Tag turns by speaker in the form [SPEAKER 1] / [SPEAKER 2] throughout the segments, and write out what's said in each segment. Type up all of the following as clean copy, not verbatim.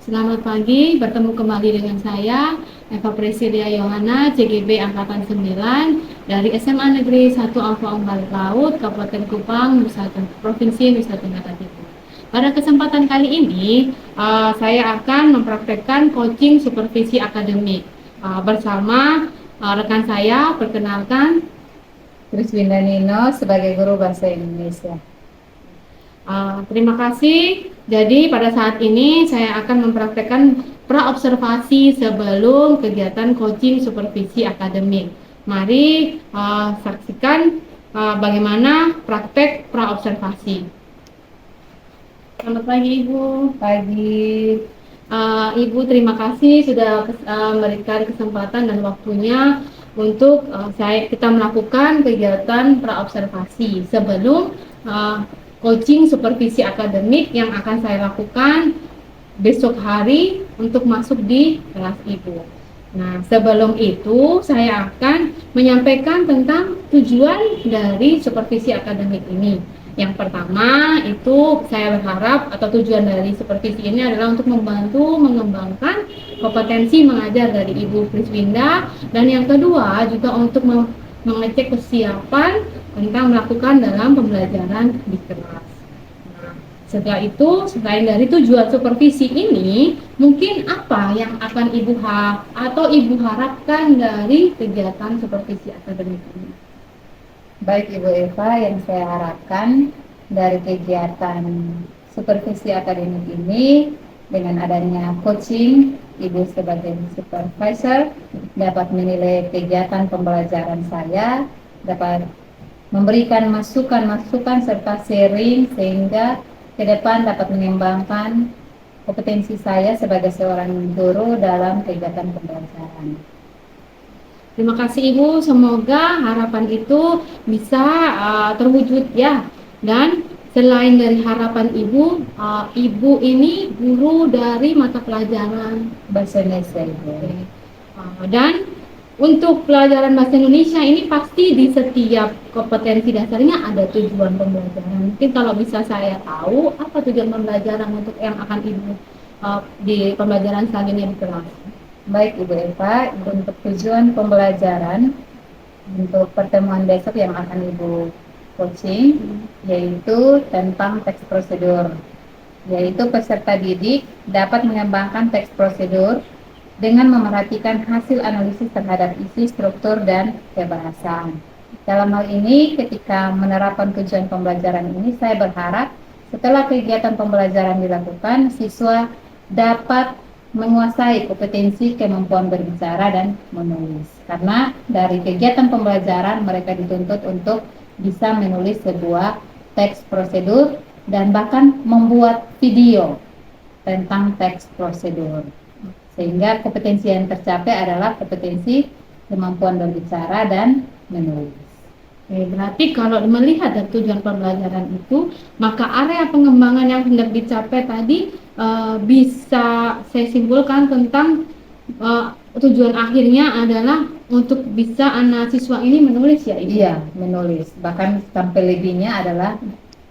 [SPEAKER 1] Selamat pagi, bertemu kembali dengan saya, Eva Presilia Yohana, CGB Angkatan 9, dari SMA Negeri 1 Alfa Umbal Laut, Kabupaten Kupang, Provinsi Nusa Tenggara Timur. Pada kesempatan kali ini, saya akan mempraktekkan coaching supervisi akademik bersama rekan saya. Perkenalkan,
[SPEAKER 2] Kriswinda Nino sebagai guru bahasa Indonesia.
[SPEAKER 1] Terima kasih. Jadi pada saat ini saya akan mempraktekkan praobservasi sebelum kegiatan coaching supervisi akademik. Mari saksikan bagaimana praktek praobservasi. Selamat pagi Ibu.
[SPEAKER 2] Pagi.
[SPEAKER 1] Ibu, terima kasih sudah memberikan kesempatan dan waktunya untuk kita melakukan kegiatan praobservasi sebelum coaching supervisi akademik yang akan saya lakukan besok hari untuk masuk di kelas Ibu. Nah, sebelum itu saya akan menyampaikan tentang tujuan dari supervisi akademik ini. Yang pertama itu saya berharap atau tujuan dari supervisi ini adalah untuk membantu mengembangkan kompetensi mengajar dari Ibu Kriswinda, dan yang kedua juga untuk mengecek kesiapan tentang melakukan dalam pembelajaran di kelas. Nah, setelah itu, selain dari tujuan supervisi ini, mungkin apa yang akan Ibu harapkan dari kegiatan supervisi akademik ini?
[SPEAKER 2] Baik Ibu Eva, yang saya harapkan dari kegiatan supervisi akademik ini, dengan adanya coaching, Ibu sebagai supervisor dapat menilai kegiatan pembelajaran saya, dapat memberikan masukan-masukan serta sharing sehingga ke depan dapat mengembangkan kompetensi saya sebagai seorang guru dalam kegiatan pembelajaran.
[SPEAKER 1] Terima kasih Ibu, semoga harapan itu bisa terwujud ya. Dan selain dari harapan Ibu, Ibu ini guru dari mata pelajaran
[SPEAKER 2] Bahasa Indonesia Ibu.
[SPEAKER 1] Dan untuk pelajaran bahasa Indonesia ini pasti di setiap kompetensi dasarnya ada tujuan pembelajaran. Mungkin kalau bisa saya tahu apa tujuan pembelajaran untuk yang akan Ibu di pembelajaran selanjutnya di kelas.
[SPEAKER 2] Baik Ibu Eva, untuk tujuan pembelajaran untuk pertemuan besok yang akan Ibu coaching, yaitu tentang teks prosedur, yaitu peserta didik dapat mengembangkan teks prosedur dengan memerhatikan hasil analisis terhadap isi, struktur, dan kebahasaan. Dalam hal ini, ketika menerapkan tujuan pembelajaran ini, saya berharap setelah kegiatan pembelajaran dilakukan, siswa dapat menguasai kompetensi kemampuan berbicara dan menulis. Karena dari kegiatan pembelajaran mereka dituntut untuk bisa menulis sebuah teks prosedur dan bahkan membuat video tentang teks prosedur. Sehingga kompetensi yang tercapai adalah kompetensi kemampuan berbicara dan menulis.
[SPEAKER 1] Berarti kalau melihat dari tujuan pembelajaran itu, maka area pengembangan yang hendak dicapai tadi bisa saya simpulkan tentang tujuan akhirnya adalah untuk bisa anak siswa ini menulis ya Ibu?
[SPEAKER 2] Iya, menulis. Bahkan sampai lebihnya adalah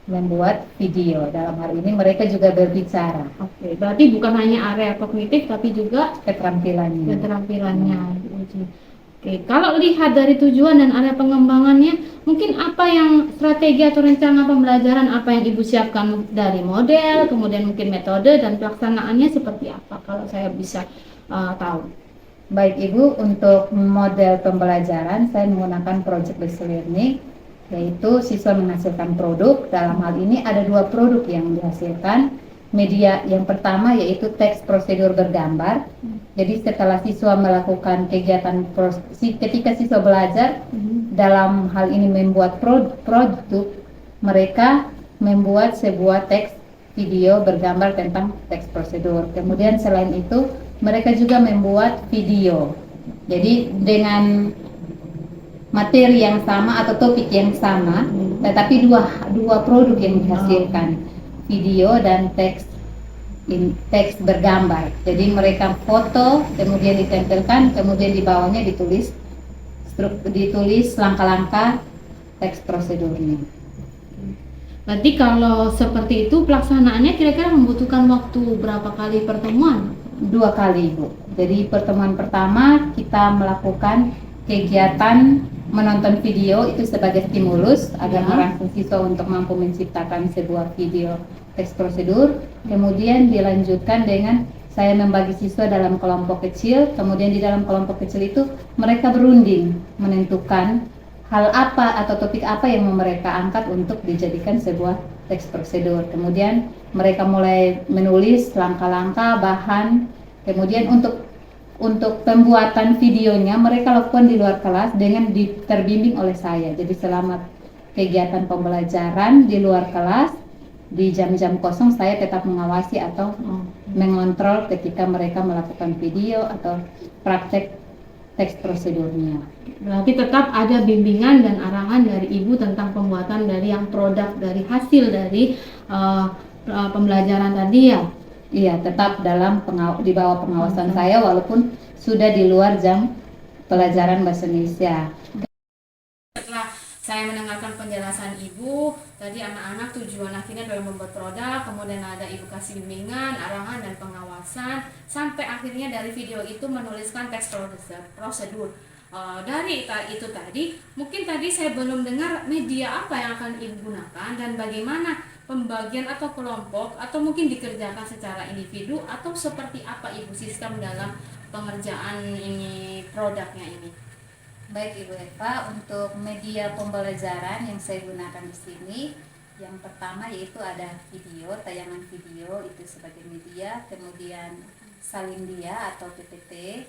[SPEAKER 2] membuat video. Dalam hal ini mereka juga berbicara.
[SPEAKER 1] Oke, berarti bukan hanya area kognitif tapi juga
[SPEAKER 2] keterampilannya.
[SPEAKER 1] Oke, kalau lihat dari tujuan dan area pengembangannya, mungkin apa yang strategi atau rencana pembelajaran apa yang Ibu siapkan dari model, kemudian mungkin metode dan pelaksanaannya seperti apa kalau saya bisa tahu?
[SPEAKER 2] Baik Ibu, untuk model pembelajaran saya menggunakan project based learning, yaitu siswa menghasilkan produk. Dalam hal ini ada 2 produk yang dihasilkan. Media yang pertama yaitu teks prosedur bergambar. Jadi setelah siswa melakukan kegiatan ketika siswa belajar dalam hal ini membuat produk, mereka membuat sebuah teks video bergambar tentang teks prosedur. Kemudian selain itu mereka juga membuat video. Jadi dengan materi yang sama atau topik yang sama, tetapi dua produk yang dihasilkan, video dan teks bergambar. Jadi mereka foto, kemudian ditempelkan, kemudian di bawahnya ditulis langkah-langkah teks prosedurnya.
[SPEAKER 1] Berarti kalau seperti itu pelaksanaannya kira-kira membutuhkan waktu berapa kali pertemuan?
[SPEAKER 2] 2 kali, Ibu. Jadi pertemuan pertama kita melakukan kegiatan menonton video itu sebagai stimulus agar merangsang siswa untuk mampu menciptakan sebuah video teks prosedur. Kemudian dilanjutkan dengan saya membagi siswa dalam kelompok kecil, kemudian di dalam kelompok kecil itu mereka berunding menentukan hal apa atau topik apa yang mau mereka angkat untuk dijadikan sebuah teks prosedur. Kemudian mereka mulai menulis langkah-langkah, bahan. Kemudian untuk pembuatan videonya mereka lakukan di luar kelas dengan terbimbing oleh saya. Jadi selama kegiatan pembelajaran di luar kelas, di jam-jam kosong saya tetap mengawasi atau mengontrol ketika mereka melakukan video atau praktek teks prosedurnya.
[SPEAKER 1] Berarti tetap ada bimbingan dan arahan dari Ibu tentang pembuatan dari yang produk dari hasil dari pembelajaran tadi ya?
[SPEAKER 2] Iya, tetap di bawah pengawasan saya walaupun sudah di luar jam pelajaran bahasa Indonesia.
[SPEAKER 1] Setelah saya mendengarkan penjelasan Ibu, tadi anak-anak tujuan akhirnya adalah membuat produk, kemudian ada Ibu kasih bimbingan, arahan, dan pengawasan, sampai akhirnya dari video itu menuliskan teks prosedur. Dari itu tadi, mungkin tadi saya belum dengar media apa yang akan Ibu gunakan dan bagaimana pembagian atau kelompok atau mungkin dikerjakan secara individu atau seperti apa Ibu sistem dalam pengerjaan ini produknya ini.
[SPEAKER 2] Baik Ibu Eva, untuk media pembelajaran yang saya gunakan di sini, yang pertama yaitu ada video, tayangan video itu sebagai media, kemudian Salindia atau PPT,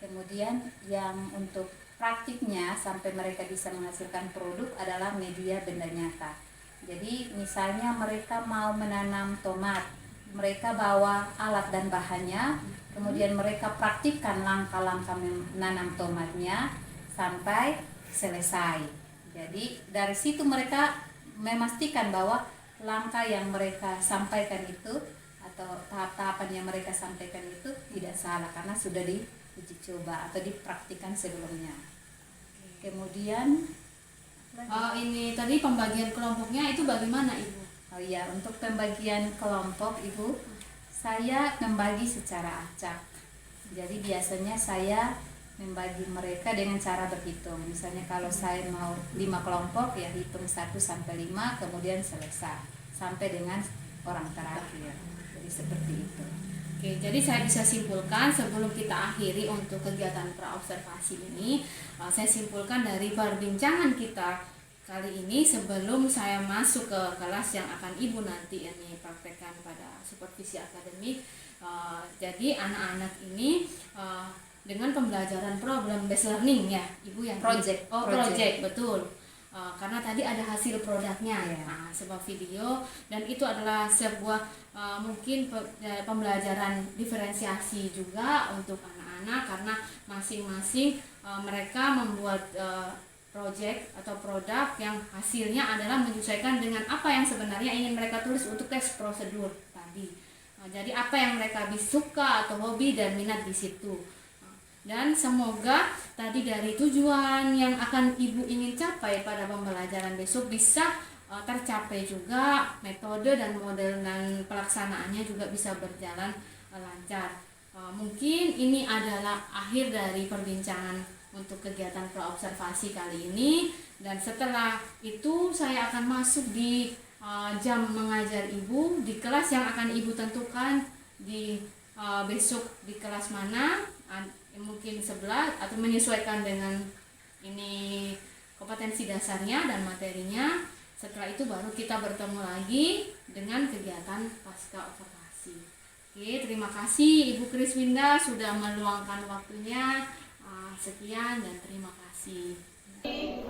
[SPEAKER 2] kemudian yang untuk praktiknya sampai mereka bisa menghasilkan produk adalah media benda nyata. Jadi misalnya mereka mau menanam tomat, mereka bawa alat dan bahannya, kemudian mereka praktikkan langkah-langkah menanam tomatnya sampai selesai. Jadi dari situ mereka memastikan bahwa langkah yang mereka sampaikan itu atau tahap-tahapan yang mereka sampaikan itu tidak salah karena sudah diuji coba atau dipraktikkan sebelumnya. Kemudian
[SPEAKER 1] ini tadi pembagian kelompoknya itu bagaimana Ibu?
[SPEAKER 2] Oh iya, untuk pembagian kelompok Ibu, saya membagi secara acak. Jadi biasanya saya membagi mereka dengan cara berhitung. Misalnya kalau saya mau 5 kelompok ya hitung 1 sampai 5, kemudian selesai sampai dengan orang terakhir. Jadi seperti itu.
[SPEAKER 1] Oke, jadi saya bisa simpulkan sebelum kita akhiri untuk kegiatan praobservasi ini, saya simpulkan dari perbincangan kita kali ini sebelum saya masuk ke kelas yang akan Ibu nanti ini praktekkan pada supervisi akademik. Jadi anak-anak ini dengan pembelajaran problem based learning ya, Ibu yang
[SPEAKER 2] project,
[SPEAKER 1] betul. Karena tadi ada hasil produknya ya, sebuah video dan itu adalah sebuah mungkin pembelajaran diferensiasi juga untuk anak-anak karena masing-masing mereka membuat project atau produk yang hasilnya adalah menyesuaikan dengan apa yang sebenarnya ingin mereka tulis untuk tes prosedur tadi. Jadi apa yang mereka suka atau hobi dan minat di situ. Dan semoga tadi dari tujuan yang akan Ibu ingin capai pada pembelajaran besok bisa tercapai juga, metode dan model dan pelaksanaannya juga bisa berjalan lancar. Mungkin ini adalah akhir dari perbincangan untuk kegiatan praobservasi kali ini, dan setelah itu saya akan masuk di jam mengajar Ibu di kelas yang akan Ibu tentukan di besok di kelas mana, mungkin sebelah atau menyesuaikan dengan ini kompetensi dasarnya dan materinya. Setelah itu baru kita bertemu lagi dengan kegiatan pasca observasi. Oke, terima kasih Ibu Kriswinda sudah meluangkan waktunya. Sekian dan terima kasih. Baik,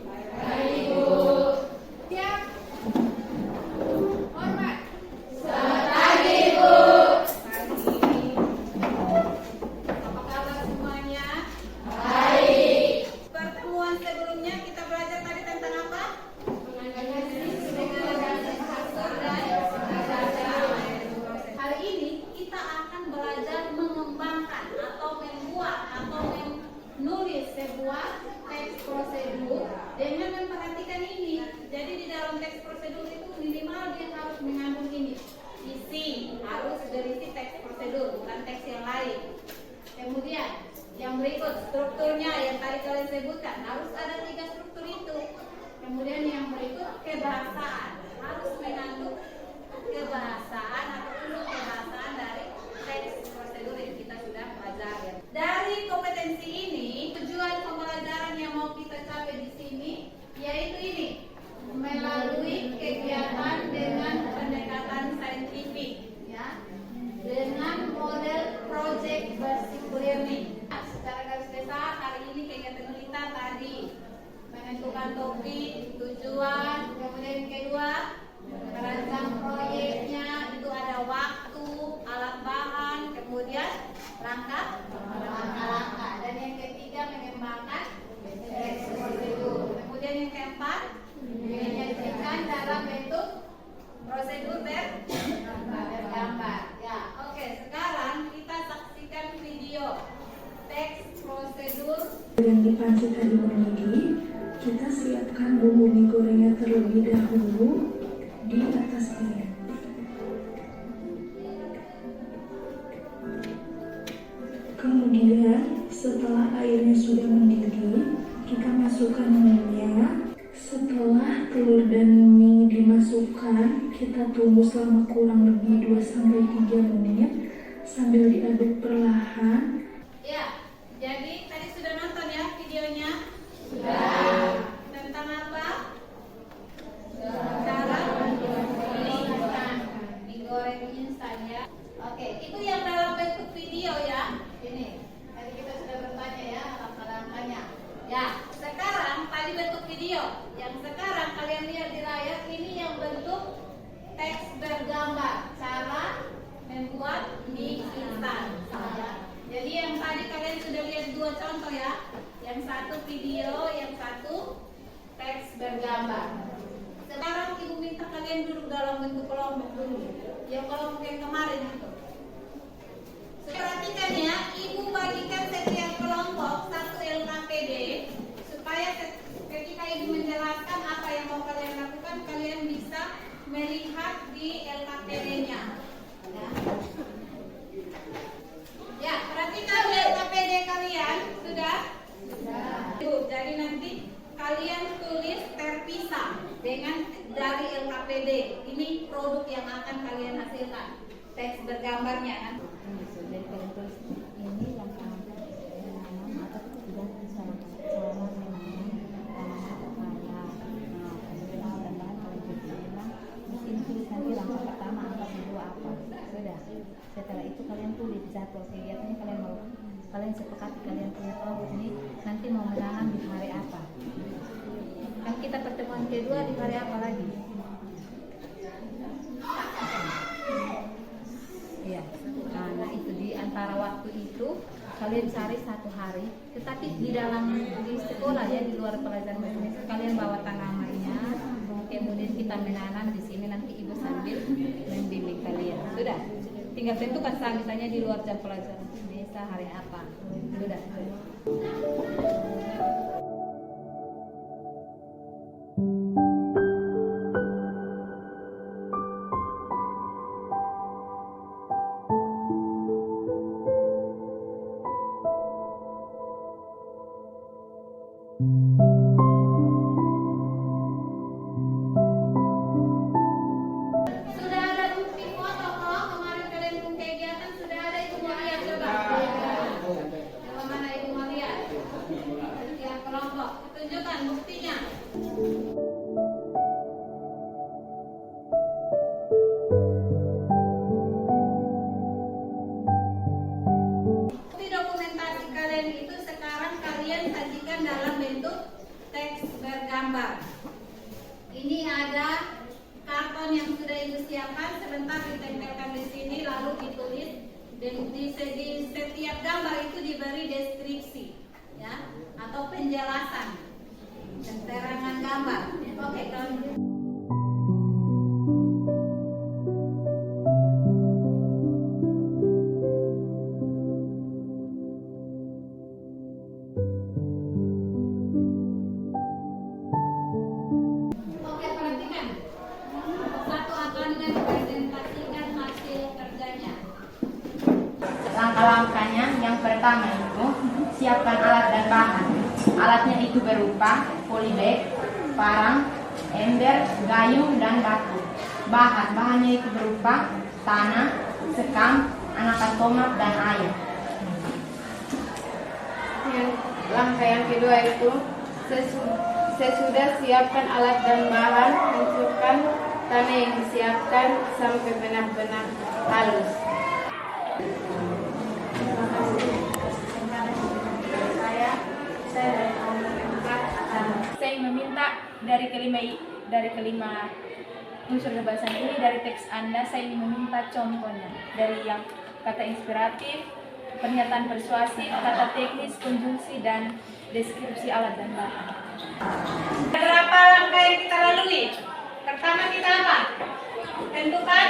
[SPEAKER 1] Ibu. Siap. Hormat. Selamat Ibu.
[SPEAKER 3] Apa kabar semuanya?
[SPEAKER 1] Baik.
[SPEAKER 3] Pertemuan sebelumnya kita belajar tadi tentang apa? Hari ini kita akan belajar mengembangkan atau membuat atau menulis sebuah teks prosedur dengan memperhatikan ini. Jadi di dalam teks prosedur itu minimal dia harus mengandung ini. Isi, harus berisi teks prosedur, bukan teks yang lain. Kemudian yang berikut strukturnya yang tadi kalian sebutkan, harus ada 3 struktur itu. Kemudian yang berikut kebahasaan, harus mengandung kebahasaan atau unsur kebahasaan dari teks prosedur yang kita sudah pelajari. Dari kompetensi ini, tujuan pembelajaran yang mau kita capai di sini yaitu ini, melalui kegiatan dengan pendekatan saintifik, ya, dengan model project based learning. Secara garis besar hari ini kegiatan kita tadi menentukan topik, tujuan, kemudian yang kedua merancang proyeknya, itu ada waktu, alat bahan, kemudian langkah-langkah, dan yang ketiga mengembangkan teks prosedur. Kemudian yang keempat menyajikan dalam bentuk prosedur bergambar. Ya, oke. Sekarang kita saksikan video teks prosedur.
[SPEAKER 4] Yang dipanci tadi mendidih, kita siapkan bumbu mie gorengnya terlebih dahulu di atas piring. Kemudian setelah airnya sudah mendidih, kita masukkan mie-nya. Setelah telur dan mie dimasukkan, kita tunggu selama kurang lebih 2-3 menit sambil diaduk perlahan.
[SPEAKER 3] Ya, jadi tadi sudah nonton ya videonya? Sudah. Tentang apa? Cara digoreng instan ya. Oke, itu yang dalam bentuk video ya. Ini. Tadi kita sudah bertanya ya langkah-langkahnya. Ya, sekarang tadi bentuk video. Yang sekarang kalian lihat di layar ini yang bentuk teks bergambar. Cara membuat mie instan. Ya. Jadi yang tadi kalian sudah lihat 2 contoh ya. Yang satu video, yang satu teks bergambar. Sekarang ibu minta kalian duduk dalam bentuk kelompok dulu. Ya kelompok yang kemarin itu. Perhatikan ya, ibu bagikan setiap kelompok 1 LKPD supaya ketika ibu menjelaskan apa yang mau kalian lakukan, kalian bisa melihat di LKPD-nya. Ya. Ya, perhatikan LKPD kalian sudah? Sudah. Jadi nanti kalian tulis terpisah dengan dari LKPD. Ini produk yang akan kalian hasilkan. Teks bergambarnya.
[SPEAKER 2] Jadi kalian tulis ini langkah-langkah menanam atau tidak cara menanam tanaman papaya. Nah, kemudian bahan-bahan kalian bilang di sini tulis nanti langkah pertama, langkah kedua apa. Sudah. Setelah itu kalian tulis jadwal kegiatannya, kalian sepakati, kalian punya kelompok ini nanti mau menanam di hari apa. Kan kita pertemuan kedua di hari apa lagi? Iya. Nah itu di antara waktu itu kalian cari 1 hari, tetapi di sekolah ya, di luar pelajaran bahasa Indonesia kalian bawa tanamannya, kemudian kita menanam di sini, nanti ibu sambil membimbing kalian. Sudah, tinggal tentukan saat misalnya di luar jam pelajaran bisa hari apa. Sudah.
[SPEAKER 3] Sudah ada bukti foto kok, kemarin kalian pun kegiatan sudah ada, ibu mau lihat coba. Coba mana ibu mau lihat? Setiap kelompok, tunjukkan buktinya. Bukti dokumentasi kalian itu sekarang kalian sajikan dalam bentuk teks bergambar. Ini ada karton yang sudah ibu siapkan, sebentar ditempelkan di sini lalu ditulis, dan di setiap gambar itu diberi deskripsi ya atau penjelasan keterangan gambar. Oke, kalau
[SPEAKER 5] langkahnya yang pertama itu siapkan alat dan bahan. Alatnya itu berupa polybag, parang, ember, gayung, dan batu. Bahannya itu berupa tanah, sekam, anakan tomat, dan air.
[SPEAKER 3] Langkah yang kedua itu sesudah siapkan alat dan bahan, hancurkan tanah yang disiapkan sampai benar-benar halus.
[SPEAKER 5] Saya meminta dari kelima unsur pembahasan ini dari teks Anda, saya ingin meminta contohnya dari yang kata inspiratif, pernyataan persuasif, kata teknis, konjungsi, dan deskripsi alat dan bahan.
[SPEAKER 3] Berapa langkah yang kita lalui? Pertama kita apa? Tentukan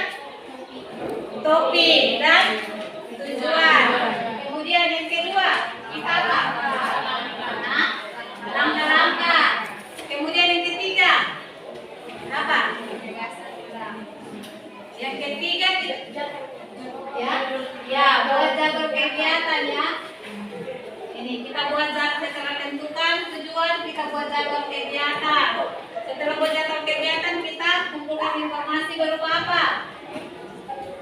[SPEAKER 3] topik dan tujuan. Kemudian yang kedua kita apa? Langkah-langkah. Kemudian yang ketiga apa? Yang ketiga buat jadwal kegiatan ya. Ini kita buat jadwal, setelah tentukan tujuan kita buat jadwal kegiatan. Setelah buat jadwal kegiatan kita kumpulkan informasi berupa apa?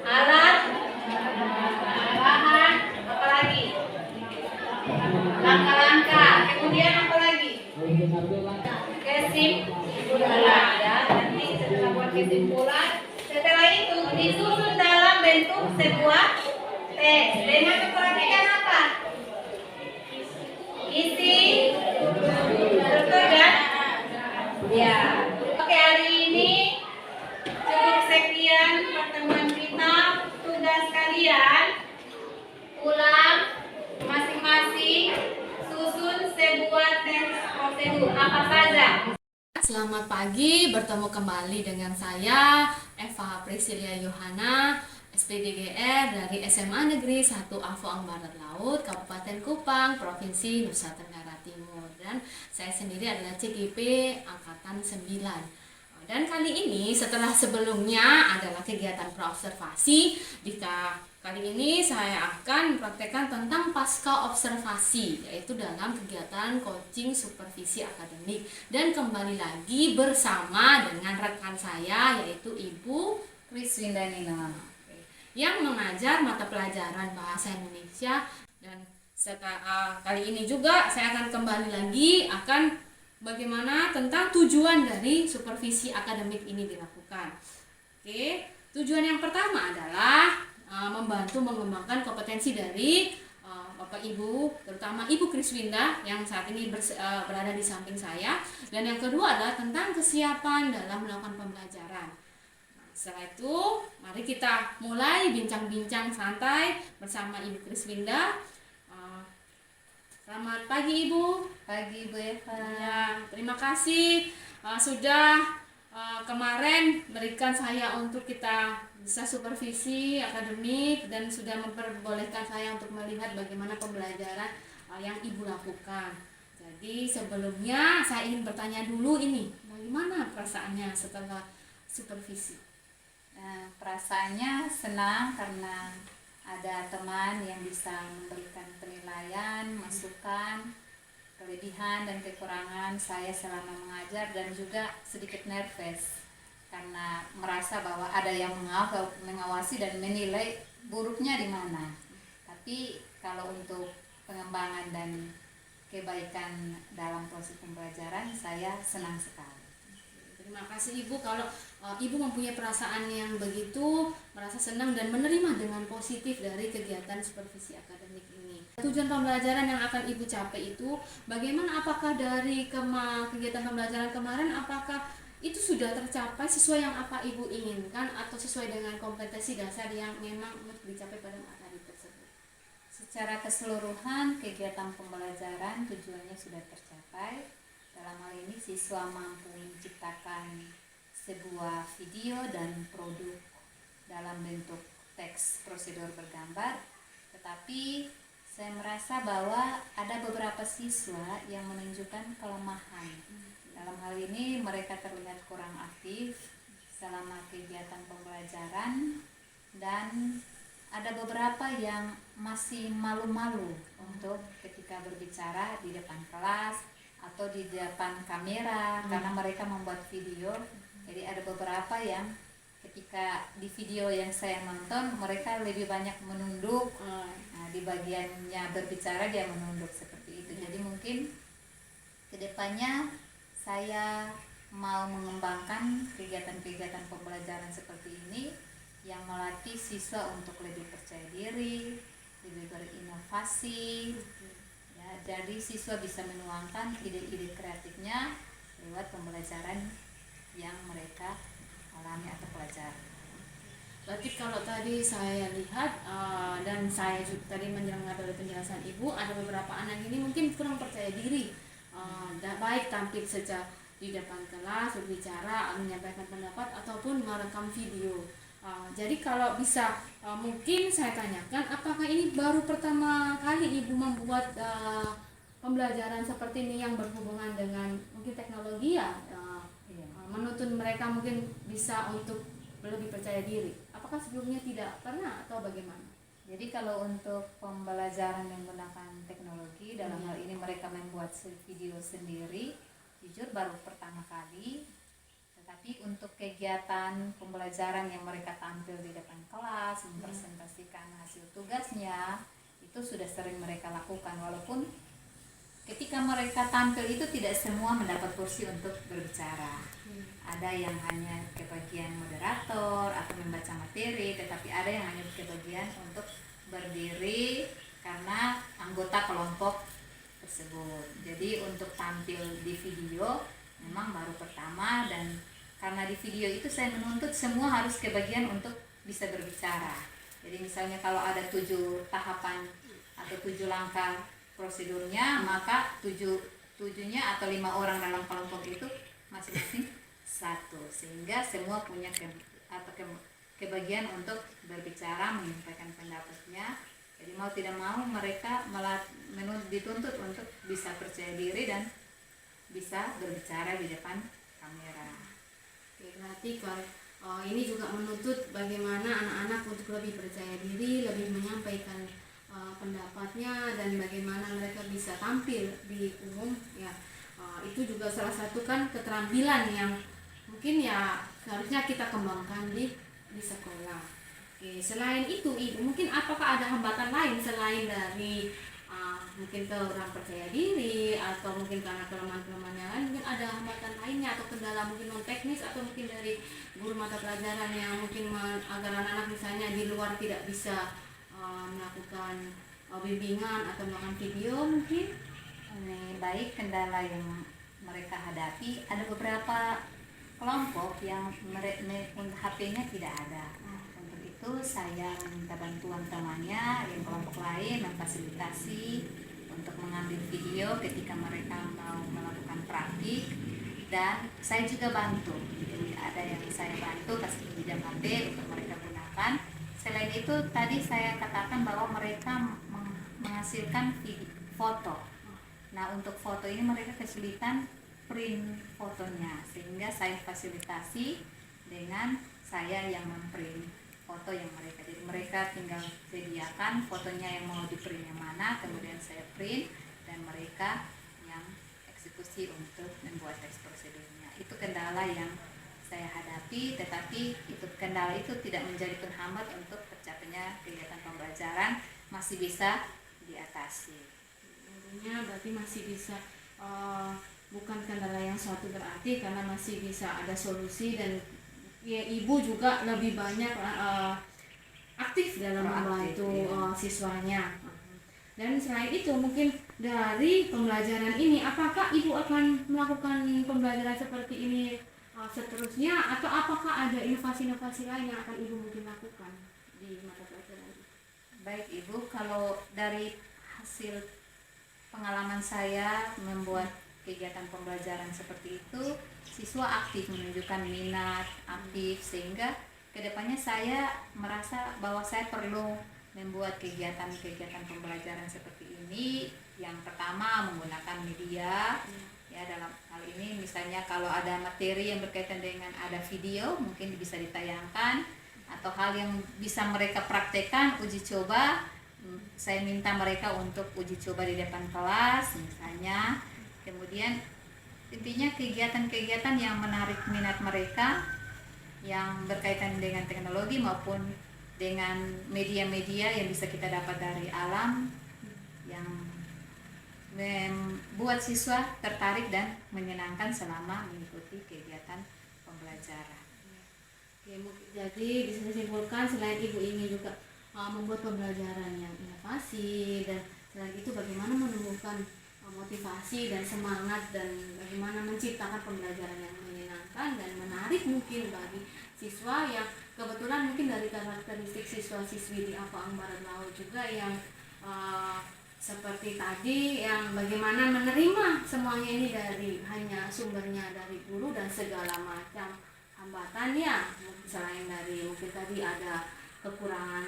[SPEAKER 3] Alat, bahan, apa lagi? Langkah-langkah. Kemudian apa lagi? Kesimpulan ya. Nanti setelah buat kesimpulan, setelah itu disusun dalam bentuk sebuah teks dengan memperhatikan apa? Isi, struktur dan ya. Oke, hari ini cukup sekian pertemuan kita. Tugas kalian ulang masing-masing susun sebuah teks prosedur apa saja.
[SPEAKER 1] Selamat pagi, bertemu kembali dengan saya Eva Priscilia Yohana, SPDGR dari SMA Negeri 1 Avoang Barat Laut, Kabupaten Kupang, Provinsi Nusa Tenggara Timur. Dan saya sendiri adalah CGP Angkatan 9. Dan kali ini setelah sebelumnya adalah kegiatan praobservasi, kali ini saya akan mempraktekkan tentang pasca observasi, yaitu dalam kegiatan coaching supervisi akademik. Dan kembali lagi bersama dengan rekan saya, yaitu Ibu
[SPEAKER 2] Kriswinda Nina,
[SPEAKER 1] yang mengajar mata pelajaran Bahasa Indonesia. Dan kali ini juga saya akan kembali lagi akan bagaimana tentang tujuan dari supervisi akademik ini dilakukan. Oke, tujuan yang pertama adalah membantu mengembangkan kompetensi dari Bapak Ibu, terutama Ibu Kriswinda yang saat ini berada di samping saya. Dan yang kedua adalah tentang kesiapan dalam melakukan pembelajaran. Setelah itu, mari kita mulai bincang-bincang santai bersama Ibu Kriswinda. Selamat pagi Ibu.
[SPEAKER 2] pagi Bu Eva.
[SPEAKER 1] Ya, terima kasih sudah kemarin berikan saya untuk kita bisa supervisi akademik dan sudah memperbolehkan saya untuk melihat bagaimana pembelajaran yang Ibu lakukan. Jadi sebelumnya saya ingin bertanya dulu ini, bagaimana perasaannya setelah supervisi?
[SPEAKER 2] Perasaannya senang karena ada teman yang bisa memberikan penilaian, masukan, kelebihan dan kekurangan saya selama mengajar, dan juga sedikit nervous karena merasa bahwa ada yang mengawasi dan menilai buruknya di mana. Tapi kalau untuk pengembangan dan kebaikan dalam proses pembelajaran, saya senang sekali.
[SPEAKER 1] Terima kasih Ibu. Kalau Ibu mempunyai perasaan yang begitu, merasa senang dan menerima dengan positif dari kegiatan supervisi akademik ini. Tujuan pembelajaran yang akan Ibu capai itu bagaimana? Apakah dari kegiatan pembelajaran kemarin, apakah itu sudah tercapai sesuai yang apa Ibu inginkan atau sesuai dengan kompetensi dasar yang memang dicapai pada materi tersebut?
[SPEAKER 2] Secara keseluruhan kegiatan pembelajaran tujuannya sudah tercapai. Dalam hal ini siswa mampu menciptakan sebuah video dan produk dalam bentuk teks prosedur bergambar. Tetapi saya merasa bahwa ada beberapa siswa yang menunjukkan kelemahan. Dalam hal ini mereka terlihat kurang aktif selama kegiatan pembelajaran dan
[SPEAKER 6] ada beberapa yang masih malu-malu untuk ketika berbicara di depan kelas atau di depan kamera karena mereka membuat video. Jadi ada beberapa yang ketika di video yang saya nonton mereka lebih banyak menunduk. Nah, di bagiannya berbicara dia menunduk seperti itu. Jadi mungkin kedepannya saya mau mengembangkan kegiatan-kegiatan pembelajaran seperti ini yang melatih siswa untuk lebih percaya diri, lebih berinovasi. Ya, jadi siswa bisa menuangkan ide-ide kreatifnya lewat pembelajaran yang mereka alami atau pelajari.
[SPEAKER 1] Berarti kalau tadi saya lihat dan saya juga tadi mendengar dari penjelasan Ibu, ada beberapa anak ini mungkin kurang percaya diri, baik tampil sejak di depan kelas, berbicara, menyampaikan pendapat ataupun merekam video. Jadi kalau bisa mungkin saya tanyakan, apakah ini baru pertama kali Ibu membuat pembelajaran seperti ini yang berhubungan dengan mungkin teknologi ya, menuntun mereka mungkin bisa untuk lebih percaya diri. Apakah sebelumnya tidak pernah atau bagaimana?
[SPEAKER 6] Jadi kalau untuk pembelajaran menggunakan teknologi, dalam hal ini mereka membuat video sendiri, jujur baru pertama kali. Tetapi untuk kegiatan pembelajaran yang mereka tampil di depan kelas, mempresentasikan hasil tugasnya, itu sudah sering mereka lakukan. Walaupun ketika mereka tampil itu tidak semua mendapat kursi untuk berbicara. Ada yang hanya kebagian moderator atau membaca materi, tetapi ada yang hanya kebagian untuk berdiri karena anggota kelompok tersebut. Jadi untuk tampil di video memang baru pertama, dan karena di video itu saya menuntut semua harus kebagian untuk bisa berbicara. Jadi misalnya kalau ada 7 tahapan atau 7 langkah prosedurnya, maka 7-nya atau 5 orang dalam kelompok itu masing-masing 1, sehingga semua punya kebagian untuk berbicara, menyampaikan pendapatnya. Jadi mau tidak mau mereka dituntut untuk bisa percaya diri dan bisa berbicara di depan kamera.
[SPEAKER 1] Oke, berarti kalau ini juga menuntut bagaimana anak-anak untuk lebih percaya diri, lebih menyampaikan pendapatnya, dan bagaimana mereka bisa tampil di umum ya. Itu juga salah satu kan keterampilan yang mungkin ya seharusnya kita kembangkan di sekolah. Oke, selain itu Ibu, mungkin apakah ada hambatan lain selain dari mungkin kurang percaya diri atau mungkin karena kelemahan-kelemahan yang lain, mungkin ada hambatan lainnya atau kendala mungkin non teknis atau mungkin dari guru mata pelajaran yang mungkin agar anak-anak misalnya di luar tidak bisa melakukan bimbingan atau melakukan video mungkin?
[SPEAKER 6] Baik, kendala yang mereka hadapi, ada beberapa kelompok yang HP-nya tidak ada. Untuk itu saya meminta bantuan temannya yang kelompok lain memfasilitasi untuk mengambil video ketika mereka mau melakukan praktik, dan saya juga bantu. Jadi ada yang saya bantu kasih pinjam HP untuk mereka gunakan. Selain itu tadi saya katakan bahwa mereka menghasilkan foto. Nah, untuk foto ini mereka kesulitan print fotonya, sehingga saya fasilitasi dengan saya yang memprint foto yang mereka. Jadi mereka tinggal sediakan fotonya yang mau di print yang mana, kemudian saya print dan mereka yang eksekusi untuk membuat teks prosedurnya. Itu kendala yang saya hadapi, tetapi itu kendala itu tidak menjadi penghambat untuk tercapainya kegiatan pembelajaran, masih bisa diatasi.
[SPEAKER 1] Intinya berarti masih bisa, bukan kendala yang suatu berarti, karena masih bisa ada solusi, dan ya Ibu juga lebih banyak aktif dalam membantu siswanya. Dan selain itu mungkin dari pembelajaran ini, apakah Ibu akan melakukan pembelajaran seperti ini seterusnya, atau apakah ada inovasi-inovasi lain yang akan Ibu mungkin lakukan di mata pelajaran?
[SPEAKER 6] Baik Ibu, kalau dari hasil pengalaman saya membuat kegiatan pembelajaran seperti itu, siswa aktif menunjukkan minat, aktif, sehingga kedepannya saya merasa bahwa saya perlu membuat kegiatan-kegiatan pembelajaran seperti ini. Yang pertama menggunakan media, ya dalam hal ini misalnya kalau ada materi yang berkaitan dengan ada video mungkin bisa ditayangkan, atau hal yang bisa mereka praktekkan, uji coba. Saya minta mereka untuk uji coba di depan kelas misalnya. Kemudian intinya kegiatan-kegiatan yang menarik minat mereka yang berkaitan dengan teknologi maupun dengan media-media yang bisa kita dapat dari alam, yang membuat siswa tertarik dan menyenangkan selama mengikuti kegiatan pembelajaran.
[SPEAKER 1] Oke, jadi bisa disimpulkan selain ibu ingin juga membuat pembelajaran yang inovasi, dan selain itu bagaimana menumbuhkan motivasi dan semangat, dan bagaimana menciptakan pembelajaran yang menyenangkan dan menarik mungkin bagi siswa yang kebetulan mungkin dari karakteristik siswa-siswi di Apaang Barat Laut juga yang seperti tadi, yang bagaimana menerima semuanya ini dari hanya sumbernya dari guru dan segala macam hambatan ya, selain dari mungkin tadi ada kekurangan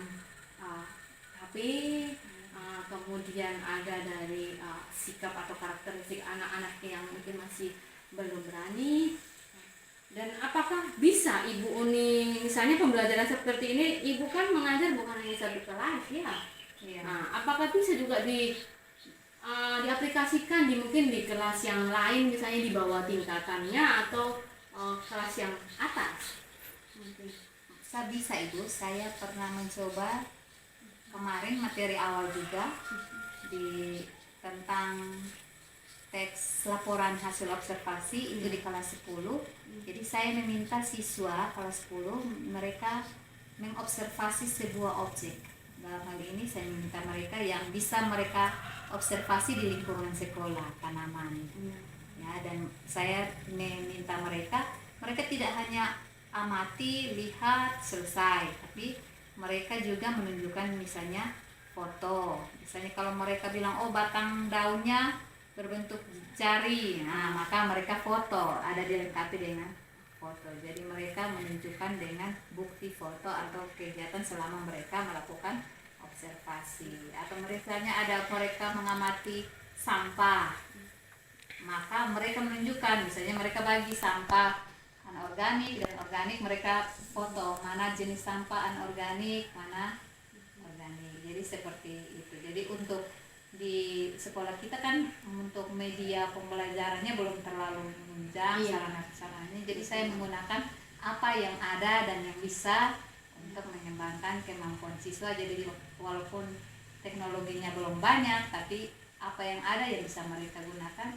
[SPEAKER 1] HP, kemudian ada dari sikap atau karakteristik anak-anak yang mungkin masih belum berani. Dan apakah bisa Ibu Uni, misalnya pembelajaran seperti ini, Ibu kan mengajar bukan hanya satu kelas ya?
[SPEAKER 6] Iya.
[SPEAKER 1] Nah, apakah bisa juga diaplikasikan mungkin di kelas yang lain, misalnya di bawah tingkatannya atau kelas yang atas? Mungkin.
[SPEAKER 6] Bisa Ibu, saya pernah mencoba kemarin materi awal juga tentang teks laporan hasil observasi itu di kelas 10. Jadi saya meminta siswa kelas 10 mereka mengobservasi sebuah objek. Dalam hal ini saya meminta mereka yang bisa mereka observasi di lingkungan sekolah, tanaman. Ya, dan saya meminta mereka tidak hanya amati, lihat, selesai, tapi mereka juga menunjukkan misalnya foto. Misalnya kalau mereka bilang batang daunnya berbentuk jari, nah maka mereka foto, ada dilengkapi dengan foto. Jadi mereka menunjukkan dengan bukti foto atau kegiatan selama mereka melakukan observasi. Atau misalnya ada mereka mengamati sampah, maka mereka menunjukkan, misalnya mereka bagi sampah anorganik dan organik, mereka foto mana jenis sampah anorganik, mana organik. Jadi seperti itu. Jadi untuk di sekolah kita kan untuk media pembelajarannya belum terlalu menunjang sarana-sarananya. Jadi saya menggunakan apa yang ada dan yang bisa untuk mengembangkan kemampuan siswa. Jadi walaupun teknologinya belum banyak, tapi apa yang ada yang bisa mereka gunakan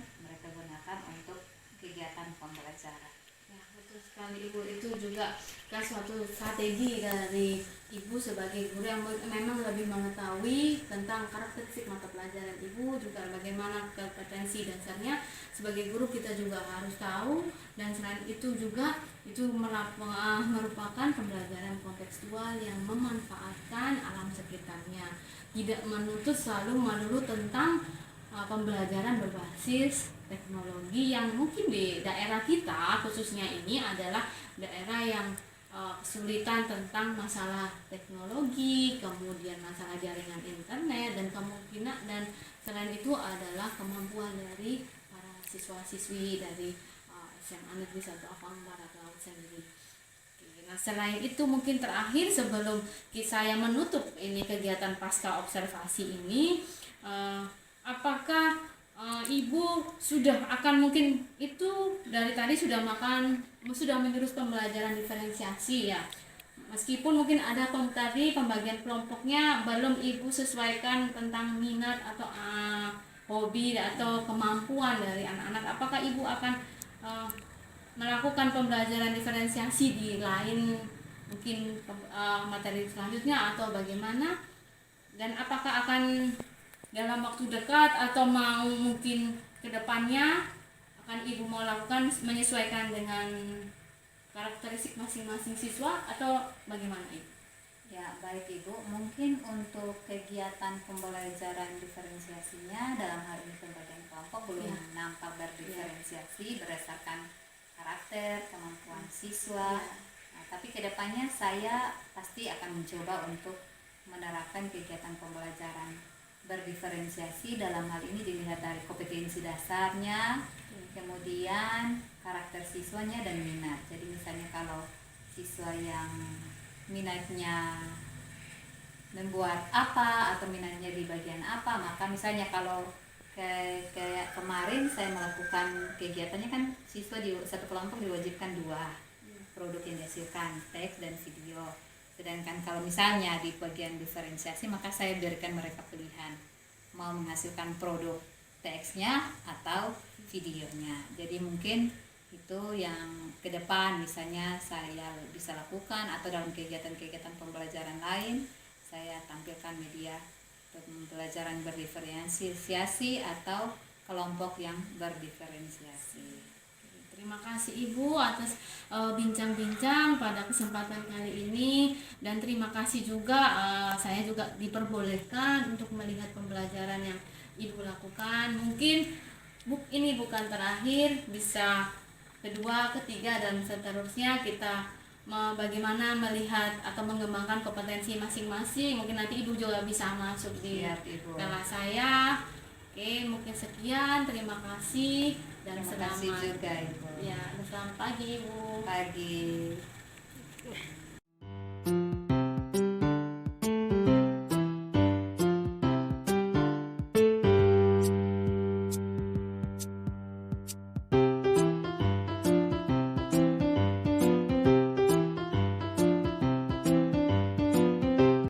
[SPEAKER 6] untuk kegiatan pembelajaran.
[SPEAKER 1] Ya, betul sekali Ibu. Itu juga kan suatu strategi dari Ibu sebagai guru yang memang lebih mengetahui tentang karakteristik mata pelajaran Ibu, juga bagaimana kompetensi dasarnya. Sebagai guru kita juga harus tahu, dan selain itu juga itu merupakan pembelajaran kontekstual yang memanfaatkan alam sekitarnya, tidak menuntut selalu melulu tentang pembelajaran berbasis teknologi yang mungkin di daerah kita khususnya ini adalah daerah yang kesulitan tentang masalah teknologi, kemudian masalah jaringan internet, dan kemungkinan, dan selain itu adalah kemampuan dari para siswa-siswi dari SMA Negeri 1 Apaang Barat Laut sendiri. Nah, selain itu mungkin terakhir sebelum saya menutup ini kegiatan pasca observasi ini, apakah Ibu sudah akan mungkin itu dari tadi sudah menyurus pembelajaran diferensiasi ya, meskipun mungkin ada tadi pembagian kelompoknya belum Ibu sesuaikan tentang minat atau hobi atau kemampuan dari anak-anak, apakah Ibu akan melakukan pembelajaran diferensiasi di lain mungkin materi selanjutnya atau bagaimana, dan apakah akan dalam waktu dekat atau mau mungkin kedepannya akan Ibu mau lakukan menyesuaikan dengan karakteristik masing-masing siswa atau bagaimana Ibu?
[SPEAKER 6] Ya, baik Ibu, mungkin untuk kegiatan pembelajaran diferensiasinya dalam hal ini pembagian kelompok belum nampak berdiferensiasi berdasarkan karakter, kemampuan siswa. Nah, tapi kedepannya saya pasti akan mencoba untuk menerapkan kegiatan pembelajaran berdiferensiasi. Dalam hal ini dilihat dari kompetensi dasarnya, kemudian karakter siswanya dan minat. Jadi misalnya kalau siswa yang minatnya membuat apa atau minatnya di bagian apa. Maka misalnya kalau kayak kemarin saya melakukan kegiatannya kan, siswa di satu kelompok diwajibkan 2 produk yang dihasilkan, teks dan video. Sedangkan kalau misalnya di bagian diferensiasi, maka saya berikan mereka pilihan mau menghasilkan produk teksnya atau videonya. Jadi mungkin itu yang ke depan misalnya saya bisa lakukan, atau dalam kegiatan-kegiatan pembelajaran lain saya tampilkan media pembelajaran berdiferensiasi atau kelompok yang berdiferensiasi.
[SPEAKER 1] Terima kasih Ibu atas bincang-bincang pada kesempatan kali ini, dan terima kasih juga saya juga diperbolehkan untuk melihat pembelajaran yang Ibu lakukan. Mungkin ini bukan terakhir, bisa kedua, ketiga, dan seterusnya kita bagaimana melihat atau mengembangkan kompetensi masing-masing. Mungkin nanti Ibu juga bisa masuk di kelas saya. Oke, mungkin sekian. Terima kasih dan
[SPEAKER 6] Terima kasih
[SPEAKER 1] selamat
[SPEAKER 6] juga Ibu.
[SPEAKER 1] Ya, selamat pagi Ibu.
[SPEAKER 6] Pagi.